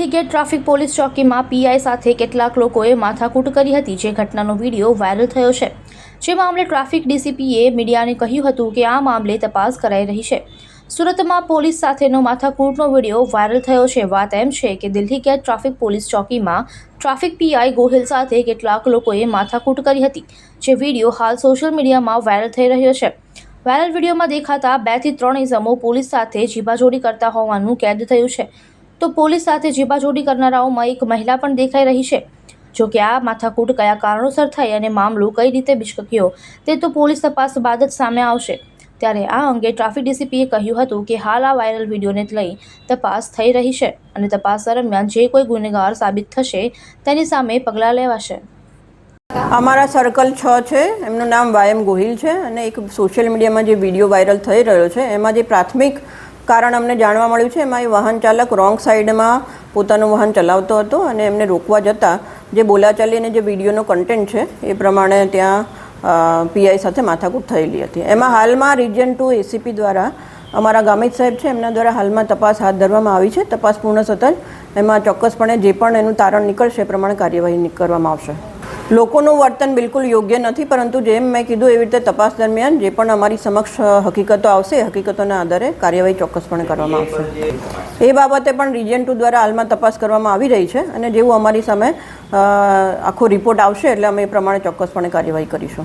Delhi gate traffic police ચોકીમાં PI સાથે કેટલાક લોકોએ માથાકૂટ કરી હતી, જે ઘટનાનો વિડીયો વાયરલ થયો છે। જે મામલે ટ્રાફિક ડીસીપીએ મીડિયાને કહ્યું હતું કે આ મામલે તપાસ કરાઈ રહી છે। સુરતમાં પોલીસ સાથેનો માથાકૂટનો વિડીયો વાયરલ થયો છે। વાત એમ છે કે દિલ્હી ગેટ ટ્રાફિક પોલીસ ચોકીમાં ટ્રાફિક પીઆઈ ગોહિલ સાથે કેટલાક લોકોએ માથાકૂટ કરી હતી, જે વિડીયો હાલ સોશિયલ મીડિયામાં વાયરલ થઈ રહ્યો છે। વાયરલ વિડીયોમાં દેખાતા 2 થી 3 ઇસમો પોલીસ સાથે જીબાજોડી કરતા હોવાનું કેદ થયું છે। તો પોલીસ સાથે જીબાજોડી કરનારાઓમાં એક મહિલા પણ દેખાઈ રહી છે। જો કે આ માથાકૂટ કયા કારણોસર થઈ અને મામલો કઈ રીતે બિચક્યો તે તો પોલીસ તપાસ બાદ જ સામે આવશે। ત્યારે આ અંગે ટ્રાફિક ડીસીપીએ કહ્યું હતું કે હાલ આ વાયરલ વિડીયોને લઈ તપાસ થઈ રહી છે અને તપાસ દરમિયાન જે કોઈ ગુનેગાર સાબિત થશે તેની સામે પગલાં લેવાશે। અમારા સર્કલ 6 છે, એમનું નામ વાયમ ગોહિલ છે અને એક સોશિયલ મીડિયામાં જે વિડીયો વાયરલ થઈ રહ્યો છે એમાં જે પ્રાથમિક કારણ અમને જાણવા મળ્યું છે એમાં એ વાહન ચાલક રોંગ સાઈડમાં પોતાનું વાહન ચલાવતો હતો અને એમને રોકવા જતાં જે બોલાચાલી અને જે વિડીયોનો કન્ટેન્ટ છે એ પ્રમાણે ત્યાં પીઆઈ સાથે માથાકૂટ થયેલી હતી। એમાં હાલમાં રિજિયન 2 એસીપી દ્વારા અમારા ગામિત સાહેબ છે એમના દ્વારા હાલમાં તપાસ હાથ ધરવામાં આવી છે। તપાસ પૂર્ણ થતાં એમાં ચોક્કસપણે જે પણ એનું તારણ નીકળશે એ પ્રમાણે કાર્યવાહી કરવામાં આવશે। લોકોનું વર્તન બિલકુલ યોગ્ય નથી, પરંતુ જેમ મેં કીધું એવી રીતે તપાસ દરમિયાન જે પણ અમારી સમક્ષ હકીકતો આવશે એ હકીકતોના આધારે કાર્યવાહી ચોક્કસપણે કરવામાં આવશે। એ બાબતે પણ રિજિયન 2 દ્વારા હાલમાં તપાસ કરવામાં આવી રહી છે અને જેવું અમારી સામે આખો રિપોર્ટ આવશે એટલે અમે એ પ્રમાણે ચોક્કસપણે કાર્યવાહી કરીશું।